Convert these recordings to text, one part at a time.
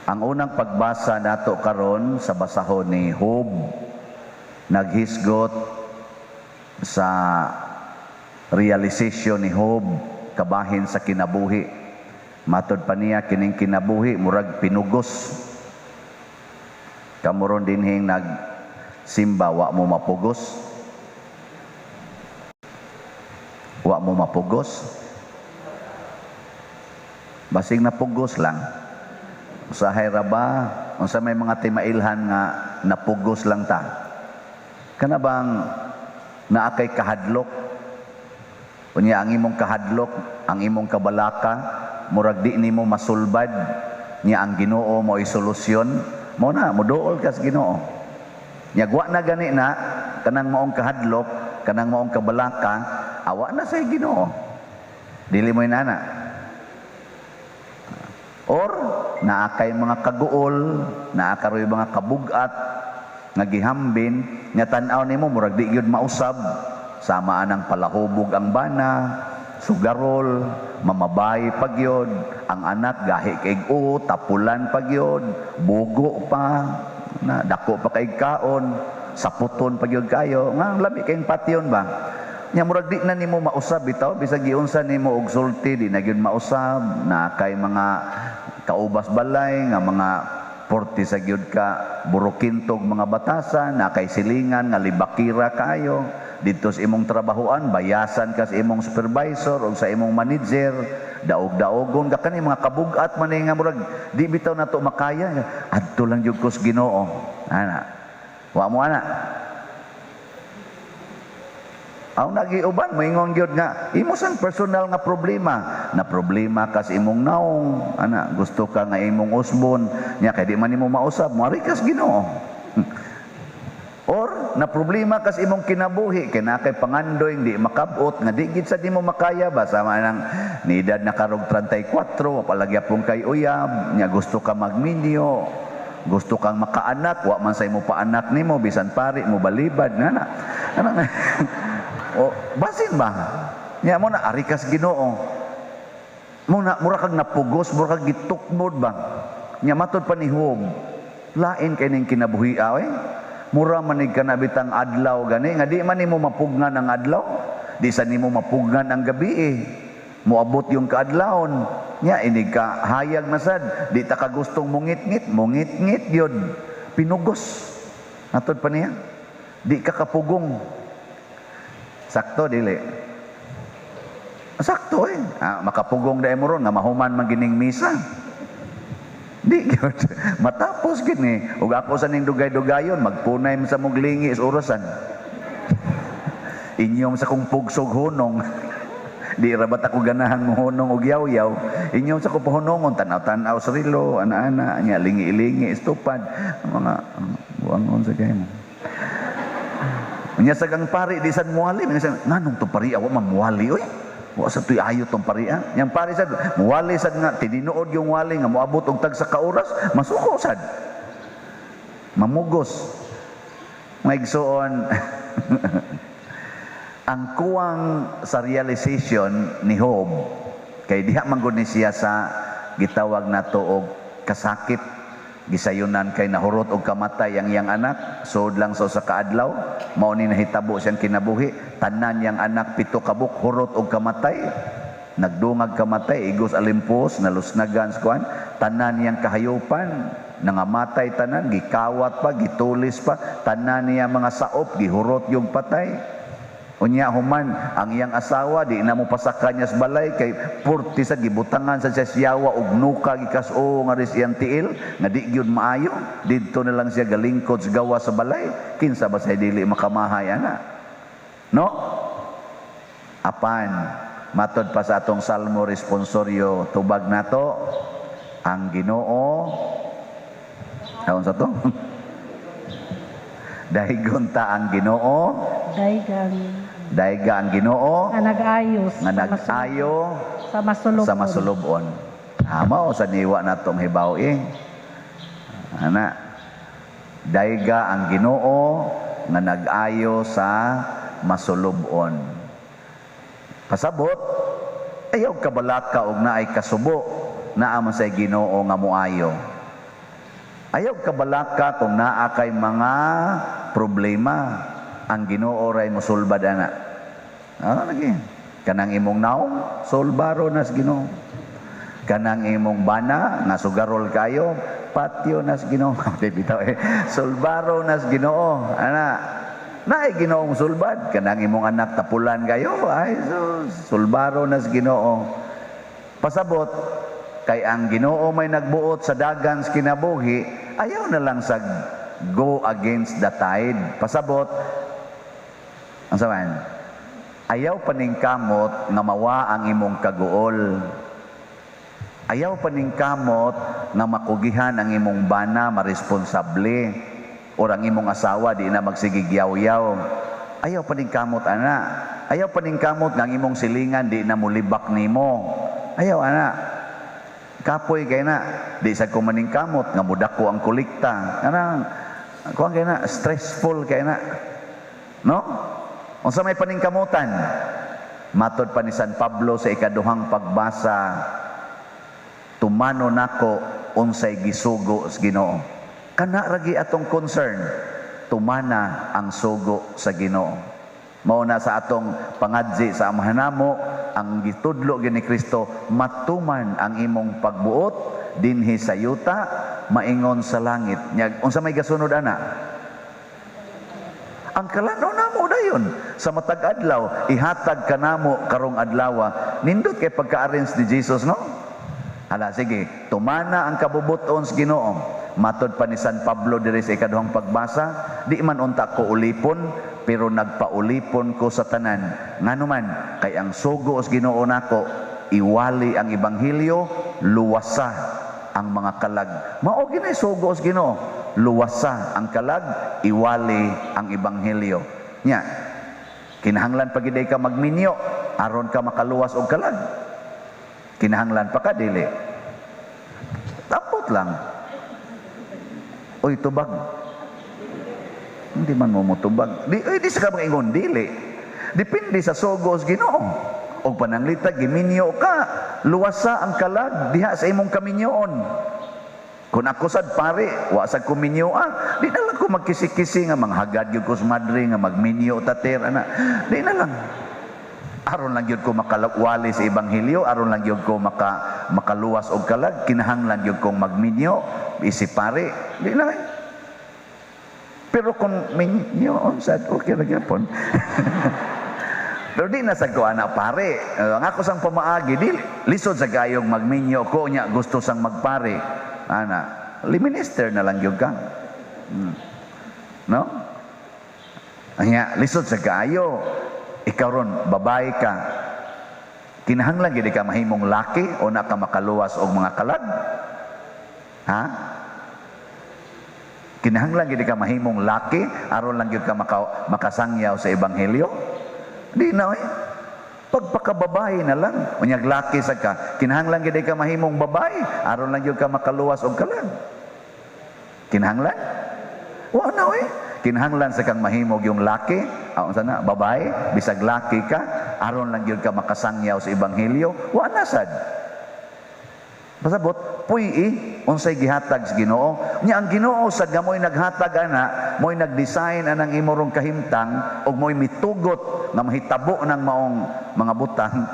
Ang unang pagbasa nato karon sa basahon ni Job naghisgot sa realization ni Job kabahin sa kinabuhi. Matod pa niya kining kinabuhi murag pinugos. Kamuron dinhing nagsimba wa mo mapugos. Wa mo mapugos. Basig napugos lang. Usahay ra ba? Unsa may mga timailhan nga napugos lang ta? Kana bang naakay kahadlok? Unya ang imong kahadlok, ang imong kabalaka, murag di nimo masulbad nya ang Ginoo mo isolusyon, mo na moduol ka sa Ginoo. Nya wa na gani na kanang maong kahadlok, kanang maong kabalaka, awa na sa Ginoo. Dili mo inana. Or naakay mga kaguol, naakaroy mga kabugat nga gihambin nya tan-aw nimo murag di gyud mausab, sama anang palahubog ang bana, sugarol, mamabay pagyod, ang anak gahi kay tapulan pagyod, bugo pa, na dako pa kay kaon, saputon pagyod kayo, nga lami kay patyon ba? Nya murag di na nimo mausab bitaw bisag giunsa nimo og sulti di na gyud mausab, na kay mga kaubas balay nga mga 40 sa gyud ka burukintog mga batasan, na kay silingan nga libakira kayo dito sa imong trabahoan, bayasan ka sa imong supervisor o sa imong manager, daog-daogon ka kani mga kabugat man nga murag di bitaw nato makaya, adto lang jud ko sa Ginoo. Ana, wa mo ana. Aw nagiuban moingon gyud nga imo sang personal nga problema, na problema kas imong naong, ana gusto ka nga imong usbon nya kay di man nimo mausab, moari kas Ginoo. Or na problema kas imong kinabuhi kay na kay pangandoy di makabot nga di gid sa di mo makaya ba, sama nang ni edad na karog 34 palagyapon kay uyab nya gusto ka magminyo, gusto kang makaanak wa man say mo paanak nimo bisan pari mo balibad nana. O basin ba nya mo na ari kas Ginoo, muna mura kag napugos, mura kag gitukmod ba nya matod pa ni Job, lain kay ning kinabuhi awe, mura manig ka na bitang adlaw gani nga di man nimo mapugnan ang adlaw, di sa nimo mapugnan ang gabi moabot yung kaadlawon nya inig ka hayag na sad, di ta ka gustong mungit-ngit yun pinugos. Matod pa niya di ka kapugong. Sakto dili. Sakto makapugong dai mo ron nga mahuman man gining misa. Di gyud. Matapos gini, ug ako sa ning dugay-dugayon magpunay sa muglingi is orasan. Inyong sa kong pugsog hunong. Di ra bat ako ganahan mo hunong og yaw-yaw. Inyong sa kong hunongon tanaw-tanaw sa rilo, ana-ana nya lingi-lingi istupad mga buangon sa kay mo. Nya sagang pari di sad muwali, nganong to pari awa mamuwali oy. Wa sa tuy ayo tong pari Yang pari sad muwali sad nga tidinuod yung wali nga moabot og tag sa kauras, masuko sad. Mamugos. Maigsoon. Ang kuwang sa realization ni Job kay diha man gud ni siya sa gitawag nato og kasakit, gisayunan kay nahurot og kamatay ang iyang anak, sud lang sa kaadlaw, mao ni nahitabo siyang kinabuhi, tanan yang anak 7 kabuk hurot og kamatay, nagdungag kamatay, igos alimpos, nalusnagan sa kuan, tanan yang kahayupan, nangamatay tanan, gikawat pa, gitulis pa, tanan niya mga saop, gihurot yung patay. Unya human ang iyang asawa di na mo pasakan niya sa balay kay 40 sa gibutangan sa siyawa ug nuka gikas-o nga ris iyang tiil nga di gyud maayo, didto na lang siya galingkod sa gawa sa balay, kinsa ba say dili makamahay ana, no? Apan matod pa sa atong salmo responsoryo tubag nato, ang Ginoo ayon sa to daygon ta ang Ginoo, dayga ang Ginoo nga nag-ayos sa masulubon. Mao sa niwa natong hibaw ana, dayga ang Ginoo nga nag-ayo sa masulubon. Pasabot ayaw kabalaka og naay kasubo naa man sa Ginoo nga moayo. Ayaw kabalaka kung naa kay mga problema, ang Ginoo ray mosulbad ana. Lagi. Kanang imong naong, solbaro nas Ginoo. Kanang imong bana, nga sugarol kayo, patio nas Ginoo. Bitaw solbaro nas Ginoo. Ana, naay Ginoong sulbad. Kanang imong anak tapulan kayo, ay solbaro nas Ginoo. Pasabot, kay ang Ginoo may nagbuot sa dagan sa kinabuhi, ayaw na lang sa go against the tide. Pasabot, ang saman, ayaw paningkamot nga mawa ang imong kaguol. Ayaw paningkamot nga makugihan ang imong bana, maresponsable, o ang imong asawa di na magsigigyaw-yaw. Ayaw paningkamot, ana. Ayaw paningkamot nga ang imong silingan di na mulibak nimo. Ayaw, ana. Kapoy kay na, di sa kumaningkamot, nga mudako ang kulikta. Anang, kuwan kay na, stressful kay na. No? Unsa may paningkamutan? Matod pa ni San Pablo sa ikaduhang pagbasa, tumano nako unsay gisugo sa Ginoo. Kana ragi atong concern, tumana ang sugo sa Ginoo. Mao na sa atong pangadji sa amahan namo, ang gitudlo gini Kristo, matuman ang imong pagbuot dinhi sa yuta, maingon sa langit. Unsa may gasunod ana? Ang kalano namo dayon sa matag adlaw, ihatag kanamo karong adlawa. Nindot kay pagka-arrange ni Jesus, no? Hala, sige, tumana ang kabubuton sa Ginoo. Matod pa ni San Pablo diri sa ikaduhang pagbasa, di man unta ko ulipon, pero nagpaulipon ko sa tanan. Nganuman, kay ang sugo sa Ginoo nako, iwali ang ebanghelyo, luwasa ang mga kalag. Mao ginay sugo sa Ginoo, luwasa ang kalag, iwali ang ebanghelyo. Nya, kinahanglan pag ka magminyo, aron ka makaluwas og kalag. Kinahanglan pa ka dili. Tapot lang. Oy, tubag. Hindi man mo tubag. Di sa ka ingon, dili. Depende sa sugos Ginoo. O pananglita, giminyo ka. Luwasa ang kalag, diha sa imong kaminyoon. Kung ako sad pare, wa sa kuminyo, di na lang ko magkisi-kisi nga manghagad yung ko sa madre nga magminyo tater, ana. Di na lang. Aron lang yun ko makalawali sa ebanghelyo, aron lang yun ko makaluwas og kalag, kinahanglan yun kong magminyo, isip pare, di na. Pero kung minyo, sad, okay lang yapon. Pero di na sa ko anak pare, ang ako sang pamaagi, di lisod sa gayong magminyo ko, niya gusto sang magpare, ana, liminister na lang yun ka. No? Anya, lisod sa gayo, ikaw ron, babae ka, kinahanglan gid ka mahimong laki o na ka makaluwas og mga kalag? Ha? Kinahanglan gid ka mahimong laki aron lang gyud ka makasangyaw sa ebanghelyo? Di na pagpakababae na lang. Unyag laki sa ka, kinahanglan gid ka mahimong babae aron lang gyud ka makaluwas og kalag? Kinahanglan? Wa na kinahanglan sa kang mahimog yung laki, sana babae, bisag laki ka, aron lang yun ka makasangyaw sa ebanghelyo, wa na sad. Pasabot, unsay gihatag sa Ginoo. Nya ang Ginoo sad nga mo'y naghatag ana, mo'y nagdesign anang imorong kahimtang, og mo'y mitugot nga mahitabo ng maong mga butang,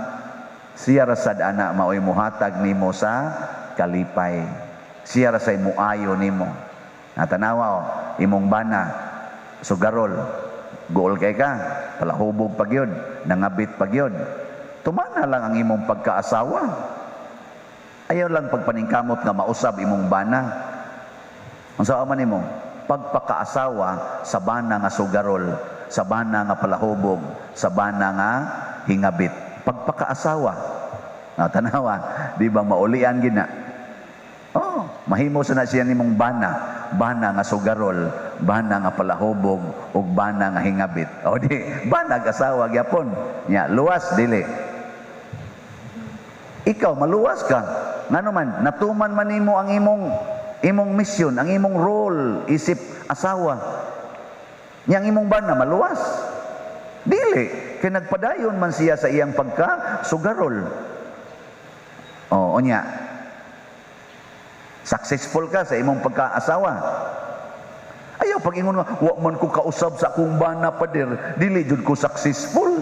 siya ra sad ana mao'y muhatag nimo sa kalipay. Siya ra say muayo nimo. Natanawa imong bana, sugarol, gool kay ka, palahubog pagyod, nangabit pagyod. Tumana lang ang imong pagkaasawa. Ayaw lang pagpaningkamot nga mausab imong bana. Unsa man nimo? Pagpakaasawa sa bana nga sugarol, sa bana nga palahubog, sa bana nga hingabit. Pagpakaasawa. Tanawa, di ba maulian gina? Mahimo sa na siya nimong bana nga sugarol, bana nga palahubog, ug bana nga hingabit. Di, bana asawa gyapon. Nya, luwas dili. Ikaw maluwas ka. Ngano man, natuman man nimo ang imong mission, ang imong role isip asawa. Nya ang imong bana maluwas. Dili, kay nagpadayon man siya sa iyang pagka sugarol. Onya. Successful ka sa imong pagkaasawa. Ayaw pag ingon nga, wa man ko kausab sa akong bana pader, dili jud ko successful.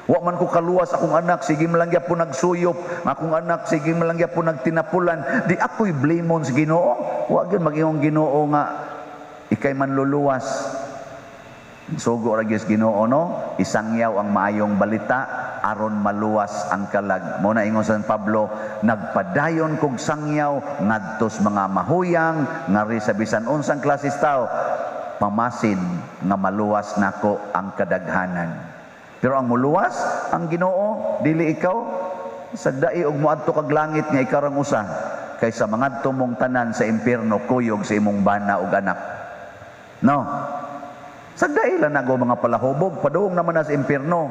Wa man ko kaluwas akong anak, sige malangya po nagsuyop, akong anak sige malangya po nagtinapulan, di ako'y blamon sa Ginoo. Wa gyud mag-ingon Ginoo nga ikay manluluwas. Sugo ra gyud Ginoo no, isangyaw ang maayong balita aron maluwas ang kalag. Mo na ingon San Pablo, nagpadayon kog sangyaw ngadtos mga mahuyang ngari sa bisan unsang klases tao, pamasin nga maluwas nako ang kadaghanan. Pero ang muluwas ang Ginoo, dili ikaw. Sagdai og moadto kag langit nga ikaw rang usa kaysa mangadto mong tanan sa impierno kuyog sa imong bana ug anak. No. Sagdai lang nago mga palahubog, padung naman na sa impierno.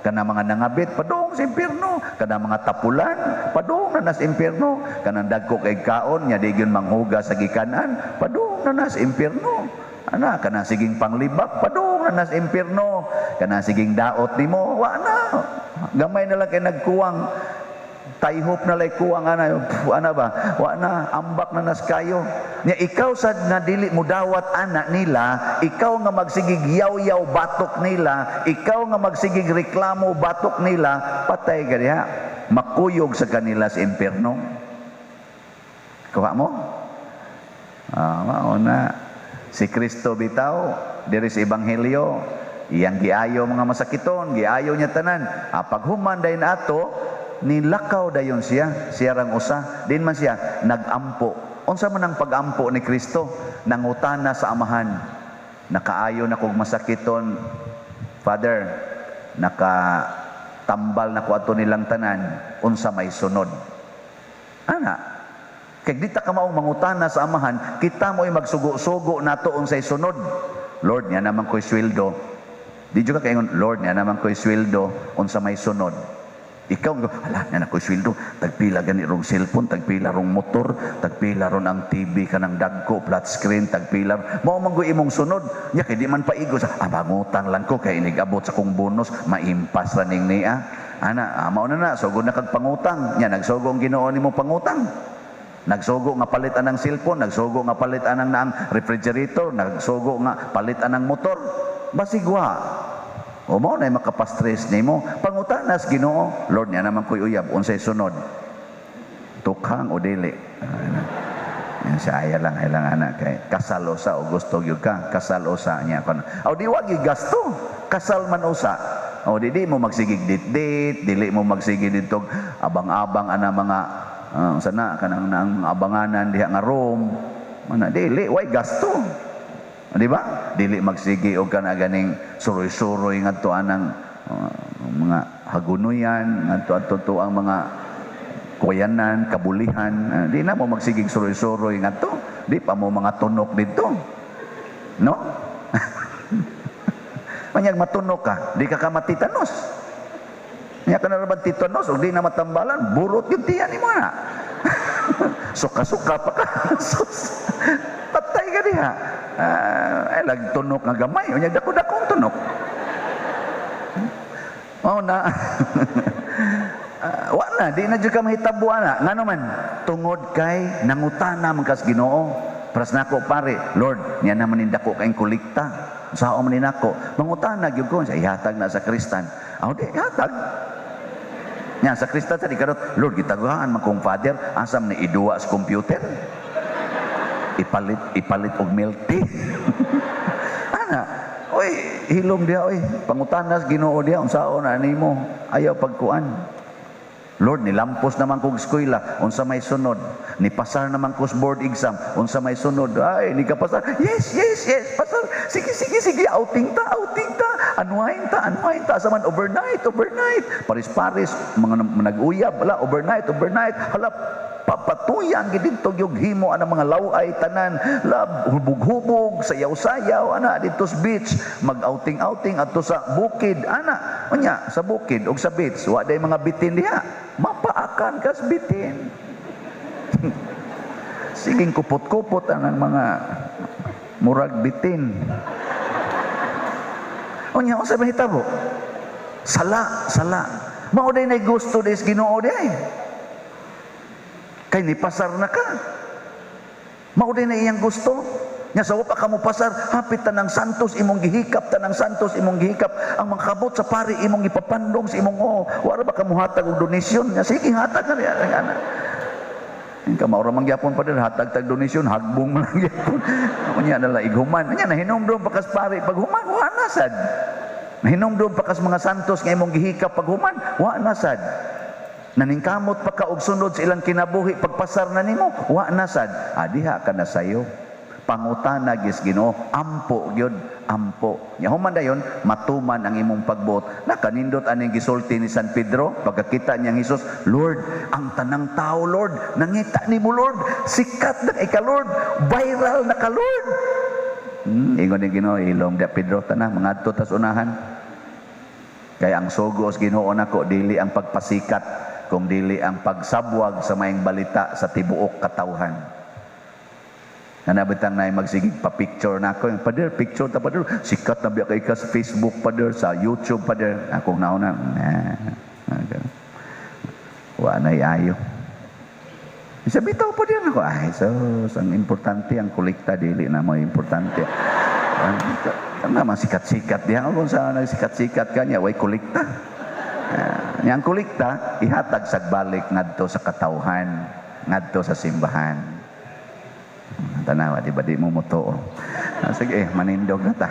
Kana mga nangabit, padung sa impierno. Kana mga tapulan, padung na sa impierno. Kana dagko kay kaon, nya di gyud manghuga sa gikanan, padung na sa impierno. Ana, kana siging panglibak, padung na sa impierno. Kana siging daot nimo, wa na. Gamay na lang kay nagkuwang. Taihop na lay kuwang ana ba? Wa na, ambak na nas kayo. Nya ikaw sad nga dili mo dawat ana nila, ikaw nga magsigig yaw-yaw batok nila, ikaw nga magsigig reklamo batok nila, patay ka diha. Makuyog sa kanila sa impierno. Kuha mo? Mauna. Si Kristo bitaw, diri sa Ebanghelyo, iyang giayo mga masakiton, giayo niya tanan. Paghuman dayon ato, nilakaw dayon siya rang usa. Din man siya nagampo. Unsa man ang pagampo ni Kristo? Nangutana sa Amahan. Nakaayo na kog masakiton, Father, nakatambal na ko ato nilang tanan, unsa may sunod. Ana, kay di ta ka maong mangutana sa Amahan, kita mo'y magsugo-sugo nato unsay sunod. Lord, niya naman ko'y sweldo. Di jud ka kaingon, Lord, niya naman ko'y sweldo, unsa may sunod. Ikaw, ala, niya na ko'y sweldo, tagpila gani rong cellphone, tagpila rong motor, tagpila ron ang TV kanang dagko, flat screen, tagpila. Mao man ko'y imong sunod. Nya kay di man paigos, mangutang lang ko kay inigabot sa kong bonus, maimpas ra ning niya. Ana, mao na sugod na kag pangutang. Nya nagsugo ang Ginoo nimo pangutang. Nagsugo nga palitan ng cellphone, nagsugo nga palitan ng naang refrigerator, nagsugo nga palitan ng motor. Basigwa. O mo na makapastress nimo. Pangutanas Ginoo, Lord, niya naman ko'y uyab, unsay sunod. Tukhang o dili. Yan siya, ay lang anak kay kasal usa o gusto gyud ka, kasal usa niya kon. Aw di wagi gasto, kasal man usa. O di mo magsigig dit-dit, dili mo magsigig dito abang-abang ana mga sana kanang nang abanganan diha nga room. Mana dili way gasto. Di ba? Dili magsigi og kana ganing suroy-suroy ngadto anang mga hagunoyan, ngadto ang mga kuyanan, kabulihan. Di na mo magsigig suroy-suroy ngadto. Di pa mo mga tunok dito. No? Manyag matunok ka, di ka matitanos. Nya kana ra titanos o di na matambalan, burot yung tiyan ni mo na. Suka-suka pa ka. Patay ka diha. Nagtunok nga gamay. O niya dako-dakong tunok. Na. Wala, di na dyan ka mahitabo na. Nga naman, tungod kay nangutana man kas Ginoo. Pras nako pare, Lord, niya naman indako kayong kulikta. Sao man nako. Mangutana gyud ko sa ihatag na sa Kristan. Di ihatag. Nya sa Kristan sa dikarot, Lord, gitagaan man kong Father, asam ni iduwa sa computer. Ipalit og milk tea. Ana, oy, hilom dia oy, pangutanas Ginoo dia unsaon na nimo? Ayaw pagkuan. Lord, nilampos naman kong eskwela, unsa may sunod. Nipasar naman ko sa board exam, unsa may sunod. Ay, ni ka pasar. Yes, pasar. Sige, outing ta. Anuhain ta. Saman overnight. Paris-paris, mga nag-uyab, wala, overnight. Hala, papatuyan gidito yung himo ang mga laway tanan, lab hubog-hubog, sayaw-sayaw ana dito sa beach, mag-outing ato sa bukid ana unya sa bukid ug sa beach wa day mga bitin diha, mapaakan kas bitin. Siging kupot-kupot ang mga murag bitin. Unya unsa ba hitabo? Sala mao day nay gusto des Ginoo day. Kay nipasar na ka. Mao din na iyang gusto. Nya sa wa pa kamo pasar, hapit tanang santos imong gihikap, tanang santos imong gihikap. Ang mga kabot sa pari imong ipapandong sa imong wala ba kamo hatag og donasyon? Nya sige hatag na riya ana. Ang kamaura mangyapon pa din hatag tag donasyon, hagbong man lang gyapon. Nya nala ighuman. Nya nahinumdum pa kas pari paghuman, wa na sad. Nahinumdum pa kas mga santos nga imong gihikap paghuman, wa na sad. Naningkamot pa ka og sunod sa ilang kinabuhi pagpasar na nimo, wa na sad. Diha ka na sayo. Pangutana gis Ginoo, ampo gyud, ampo. Nya human dayon matuman ang imong pagbuot. Nakanindot aning gisulti ni San Pedro pagkakita niya Hesus, Lord, ang tanang tao Lord, nangita nimo Lord, sikat na ka Lord, viral na ka Lord. Ingon ni Ginoo, ilom da Pedro tanah mangadto tas unahan. Kaya ang sugos Ginoo nako dili ang pagpasikat, kung dili ang pagsabwag sa maayong balita sa tibuok katawhan. Nanabitang na magsigig pa-picture na ako. Pader, picture ta pader. Sikat na biya kay ka sa Facebook pader, sa YouTube pader. Akong nauna. Wa na ayo. Isa bitaw pader ako. Ay, so, ang importante ang kolekta dili na mo importante. Ang naman sikat-sikat diha kung sa nagsikat-sikat kanya, way kolekta. Yang kolekta ihatag sa balik ngadto sa katawhan, ngadto sa simbahan. Tanawa, di ba di mo muto? Sige, manindog na ta.